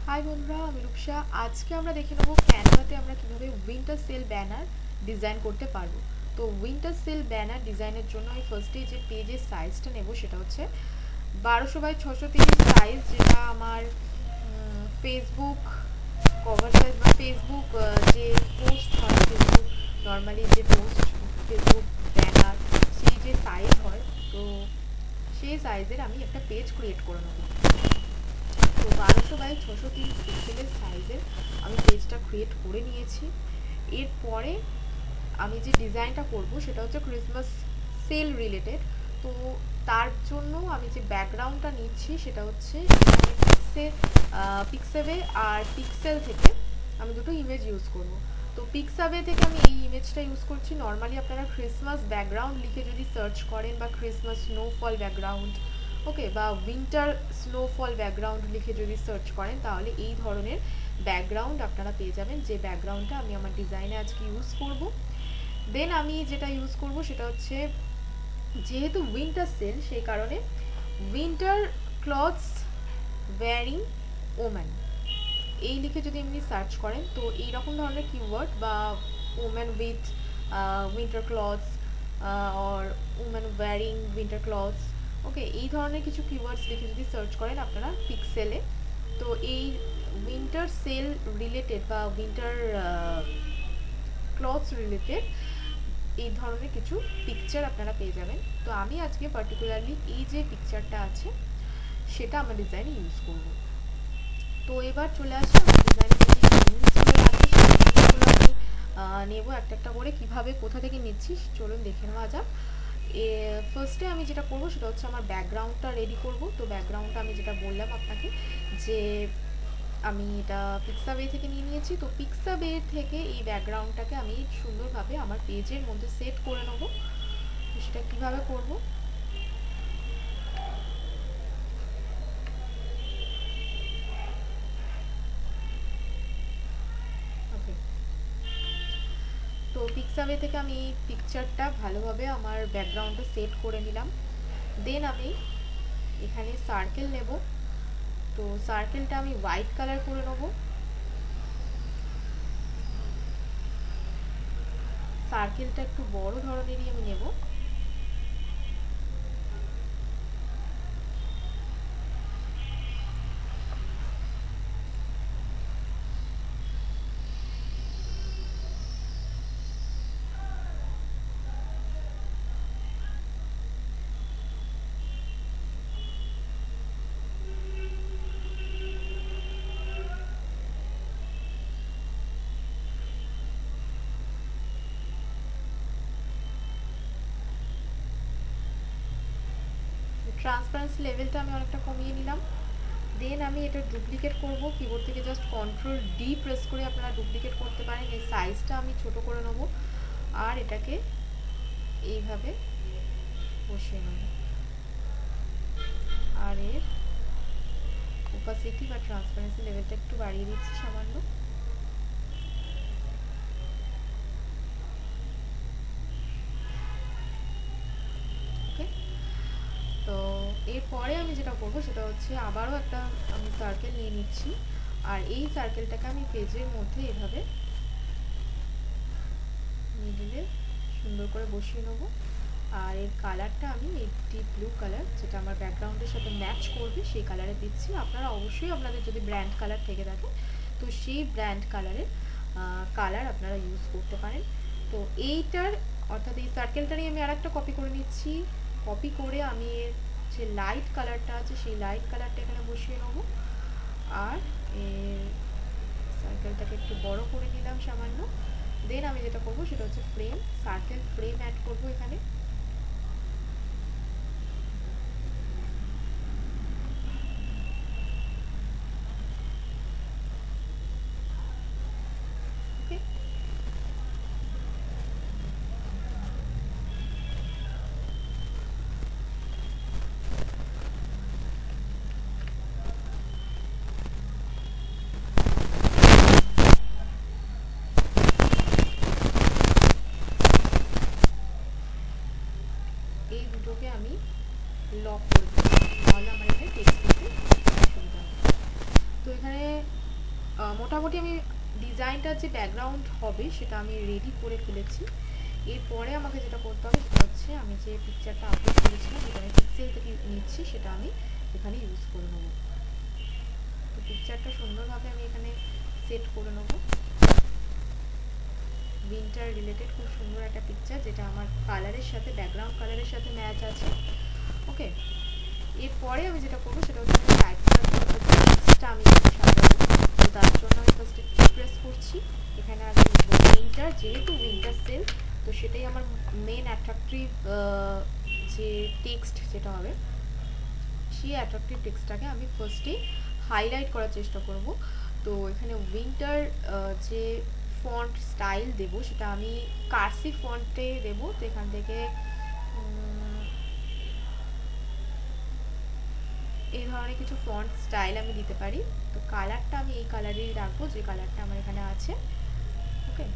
High বন্ধুরা, আমি রূপসা। আজকে আমরা দেখে নেব ক্যানভাতে আমরা কিভাবে উইন্টার সেল ব্যানার ডিজাইন করতে পারবো। তো উইন্টার সেল ব্যানার ডিজাইনের জন্য আমি ফার্স্টে যে পেজের সাইজটা নেব সেটা হচ্ছে 1200x630 সাইজ, যেটা আমার ফেসবুক কভার সাইজ বা ফেসবুক যে পোস্ট হয়, ফেসবুক নর্মালি যে পোস্ট ফেসবুক ব্যানার সেই যে সাইজ হয়, তো সেই সাইজের আমি একটা পেজ ক্রিয়েট করে নেব। তো 1200x630 পিক্সেলের সাইজের আমি পেজটা ক্রিয়েট করে নিয়েছি। এরপরে আমি যে ডিজাইনটা করব সেটা হচ্ছে ক্রিসমাস সেল রিলেটেড। তো তার জন্য আমি যে ব্যাকগ্রাউন্ডটা নিচ্ছি সেটা হচ্ছে পিক্সেবে আর পিক্সেল থেকে আমি দুটো ইমেজ ইউজ করব। তো পিক্সাবে থেকে আমি এই ইমেজটা ইউজ করছি। নর্মালি আপনারা ক্রিসমাস ব্যাকগ্রাউন্ড লিখে যদি সার্চ করেন বা ক্রিসমাস স্নোফল ব্যাকগ্রাউন্ড ওকে বা উইন্টার স্নোফল ব্যাকগ্রাউন্ড লিখে যদি সার্চ করেন তাহলে এই ধরনের ব্যাকগ্রাউন্ড আপনারা পেয়ে যাবেন, যে ব্যাকগ্রাউন্ডটা আমি আমার ডিজাইনে আজকে ইউজ করব। দেন আমি যেটা ইউজ করব সেটা হচ্ছে, যেহেতু উইন্টার সেল সেই কারণে উইন্টার ক্লথস ওয়্যারিং ওম্যান এই লিখে যদি এমনি সার্চ করেন তো এইরকম ধরনের কিওয়ার্ড বা woman with winter clothes or woman wearing winter clothes okay এই ধরনের কিছু কিওয়ার্ডস লিখে যদি সার্চ করেন আপনারা পিক্সেলে, তো এই উইন্টার সেল রিলেটেড বা উইন্টার ক্লথস রিলেটেড এই ধরনের কিছু পিকচার আপনারা পেয়ে যাবেন। তো আমি আজকে পার্টিকুলারলি এই যে পিকচারটা আছে সেটা আমার ডিজাইনে ইউজ করব। তো এবার চলে আসি আমার ডিজাইনে যে জিনিসগুলো লাগবে সেই জিনিসগুলো আমি নেব একটা একটা করে। কিভাবে কোথা থেকে নিচ্ছি চলুন দেখে নেওয়া যাক। ফার্স্টে আমি যেটা করব সেটা হচ্ছে আমার ব্যাকগ্রাউন্ডটা রেডি করব। তো ব্যাকগ্রাউন্ডটা আমি যেটা বললাম আপনাকে যে আমি এটা পিক্সাবে থেকে নিয়ে নিয়েছি। তো পিক্সাবে থেকে এই ব্যাকগ্রাউন্ডটাকে আমি সুন্দরভাবে আমার পেজের মধ্যে সেট করে নেব। সেটা কিভাবে করব, ওকে। তো পিক্সাবে থেকে আমি এই পিকচারটা ভালোভাবে আমার ব্যাকগ্রাউন্ডে সেট করে নিলাম। দেন আমি এখানে সার্কেল নেব। তো সার্কেলটা আমি হোয়াইট কালার করে নেব। সার্কেলটা একটু বড় ধরনেরই আমি নেব। ট্রান্সপারেন্সি লেভেলটা আমি অনেকটা কমিয়ে নিলাম। দেন আমি এটা ডুপ্লিকেট করব। কিবোর্ড থেকে জাস্ট কন্ট্রোল ডি প্রেস করে আপনারা ডুপ্লিকেট করতে পারেন। এই সাইজটা আমি ছোট করে নেব আর এটাকে এইভাবে বসিয়ে নেব। আর এর ওপাসিটি বা ট্রান্সপারেন্সি লেভেলটা একটু বাড়িয়ে দিচ্ছি সামান্য। ওকে, তো এরপরে আমি যেটা করব সেটা হচ্ছে আবারও একটা আমি সার্কেল নিয়ে নিচ্ছি আর এই সার্কেলটাকে আমি পেজের মধ্যে এভাবে মিডিলে সুন্দর করে বসিয়ে নেব। আর এর কালারটা আমি এই ডিপ ব্লু কালার, যেটা আমার ব্যাকগ্রাউন্ডের সাথে ম্যাচ করবে সেই কালারে দিচ্ছি। আপনারা অবশ্যই আপনাদের যদি ব্র্যান্ড কালার থেকে থাকে তো সেই ব্র্যান্ড কালারের কালার আপনারা ইউজ করতে পারেন। তো এইটার অর্থাৎ এই সার্কেলটারই আমি আরেকটা কপি করে নিচ্ছি। কপি করে আমি এর যে লাইট কালারটা আছে সেই লাইট কালারটা এখানে বসিয়ে নেব আর এর সার্কেলটাকে একটু বড় করে নিলাম সামান্য। দেন আমি যেটা করব সেটা হচ্ছে ফ্রেম, সার্কেল ফ্রেম অ্যাড করব এখানে। ওকে, এখানে মোটামুটি আমি ডিজাইনটার যে ব্যাকগ্রাউন্ড হবে সেটা আমি রেডি করে ফেলেছি। এরপরে আমাকে যেটা করতে হবে সেটা হচ্ছে আমি যে পিকচারটা আপলোড করেছিলাম, যেটা আমি পিক্সেল থেকে নিচ্ছি, সেটা আমি এখানে ইউজ করে নেবো। তো পিকচারটা সুন্দরভাবে আমি এখানে সেট করে নেবো। উইন্টার রিলেটেড খুব সুন্দর একটা পিকচার, যেটা আমার কালারের সাথে, ব্যাকগ্রাউন্ড কালারের সাথে ম্যাচ আছে। ওকে, এরপরে আমি যেটা করবো সেটা হচ্ছে আমি টাইপটা আমি সাজাবো। তো তার জন্য আমি ফার্স্টে কি প্রেস করছি, এখানে আগে লিখবো উইন্টার, যেহেতু উইন্টার সেল, তো সেটাই আমার মেন অ্যাট্রাকটিভ যে টেক্সট যেটা হবে, সেই অ্যাট্রাকটিভ টেক্সটটাকে আমি ফার্স্টে হাইলাইট করার চেষ্টা করব। তো এখানে উইন্টার যে ফন্ট স্টাইল দেব সেটা আমি কার্সিভ ফন্টে দেব। তো এখান থেকে এই ধরনের কিছু ফন্ট স্টাইল আমি দিতে পারি। তো কালারটা আমি এই কালারেই রাখবো, যে কালারটা আমার এখানে আছে। ওকে,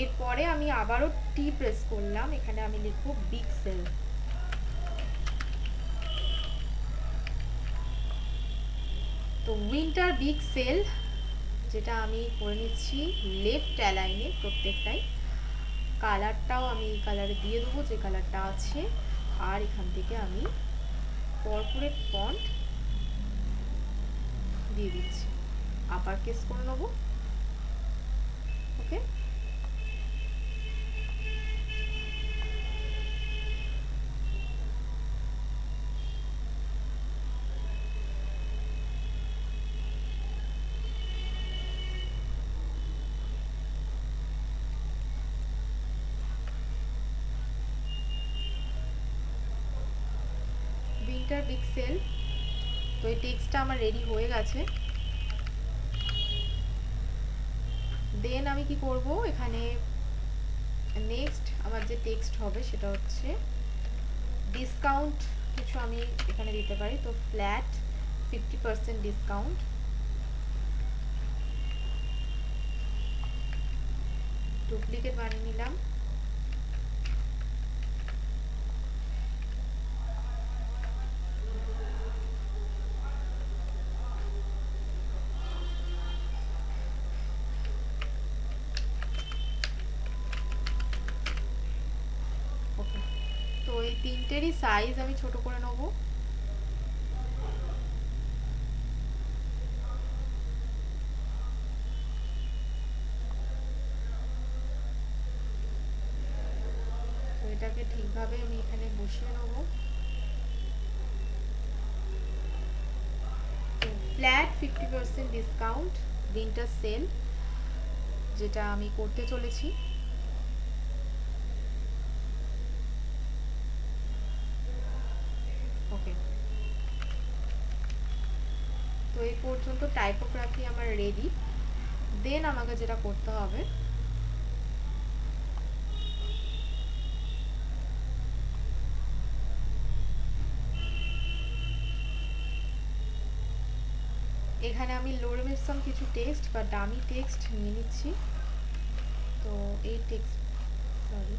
এরপরে আমি আবারও টি প্রেস করলাম, এখানে আমি লিখবো বিগ সেল। তো উইন্টার বিগ সেল যেটা আমি করে নিচ্ছি লেফট অ্যালাইনে প্রত্যেকটাই। কালারটাও আমি এই কালারে দিয়ে দেবো যে কালারটা আছে। আর এখান থেকে আমি কর্পোরেট ফন্ট দিয়ে দিচ্ছি, আপার কেস করে নেবো। ওকে, উইন্টার বিগ সেল। তো এই টেক্সটটা আমার রেডি হয়ে গেছে। দেন আমি কি করব, এখানে নেক্সট আমার যে টেক্সট হবে সেটা হচ্ছে ডিসকাউন্ট কিছু আমি এখানে দিতে পারি। তো ফ্ল্যাট 50% ডিসকাউন্ট। ডুপ্লিকেট বানিয়ে নিলাম। ওকে, তো এই তিনটেরই সাইজ আমি ছোট করে নেব। তো এটাকে ঠিকভাবে আমি এখানে বসিয়ে নেব। ফ্ল্যাট 50% ডিসকাউন্ট উইন্টার সেল যেটা আমি করতে চলেছি। ওকে, তো এই পর্যন্ত টাইপোগ্রাফি আমার রেডি। দেন আমাকে যেটা করতে হবে, এখানে আমি লোরেমেসাম কিছু টেক্সট বা ডামি টেক্সট নিয়ে নিচ্ছি। তো এই টেক্সট, সরি,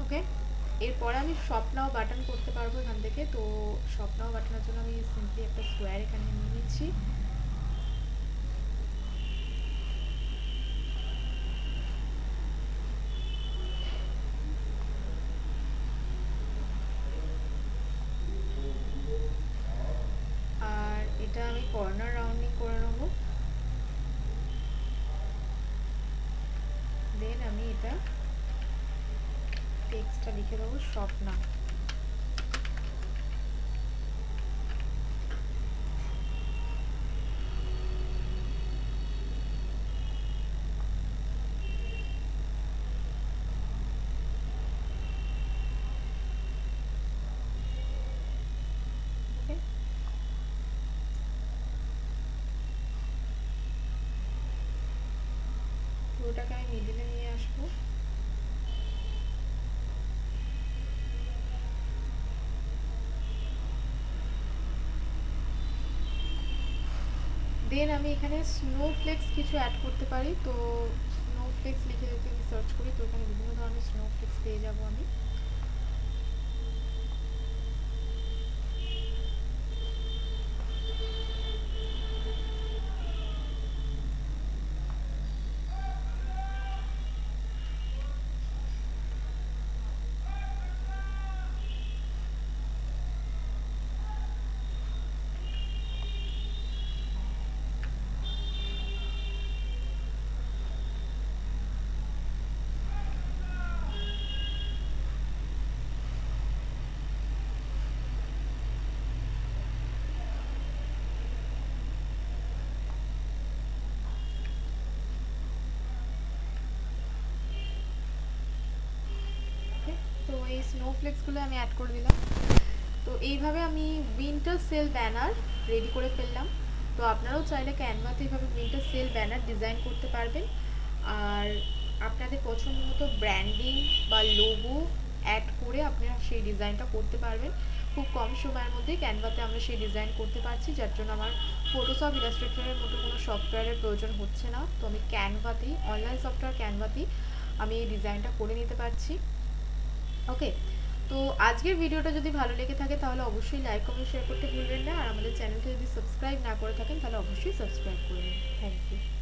ওকে, এরপরে আমি শপ নাও বাটন করতে পারবো এখান থেকে। তো শপ নাও বাটনের জন্য আমি সিম্পলি একটা স্কোয়ার এখানে নিয়ে নিচ্ছি। আর এটা আমি কর্নার রাউন্ডিং করে নেব। দেন আমি এটা টেক্সটটা লিখে দেবো শপ নাও। পুরোটাকে আমি মিডিলে নিয়ে আসবো। দেন আমি এখানে স্নোফ্লেক্স কিছু অ্যাড করতে পারি। তো স্নোফ্লেক্স লিখে যদি আমি সার্চ করি তো এখানে বিভিন্ন ধরনের স্নোফ্লেক্স পেয়ে যাবো আমি। তো এই স্নোফ্লেক্সগুলো আমি অ্যাড করে দিলাম। তো এইভাবে আমি উইন্টার সেল ব্যানার রেডি করে ফেললাম। তো আপনারাও চাইলে ক্যানভাতে এইভাবে উইন্টার সেল ব্যানার ডিজাইন করতে পারবেন। আর আপনাদের পছন্দ মতো ব্র্যান্ডিং বা লোগো অ্যাড করে আপনারা সেই ডিজাইনটা করতে পারবেন। খুব কম সময়ের মধ্যে ক্যানভাতে আমরা সেই ডিজাইন করতে পারছি, যার জন্য আমার ফটোশপ ইলাস্ট্রেটরের মতো কোনো সফটওয়্যারের প্রয়োজন হচ্ছে না। তো আমি ক্যানভাতেই, অনলাইন সফটওয়্যার ক্যানভাতেই আমি এই ডিজাইনটা করে নিতে পারছি। ওকে, তো আজকের ভিডিওটা যদি ভালো লেগে থাকে তাহলে অবশ্যই লাইক কমেন্ট শেয়ার করতে ভুলবেন না। আর আমাদের চ্যানেলকে যদি সাবস্ক্রাইব না করে থাকেন তাহলে অবশ্যই সাবস্ক্রাইব করে নিন। Thank you.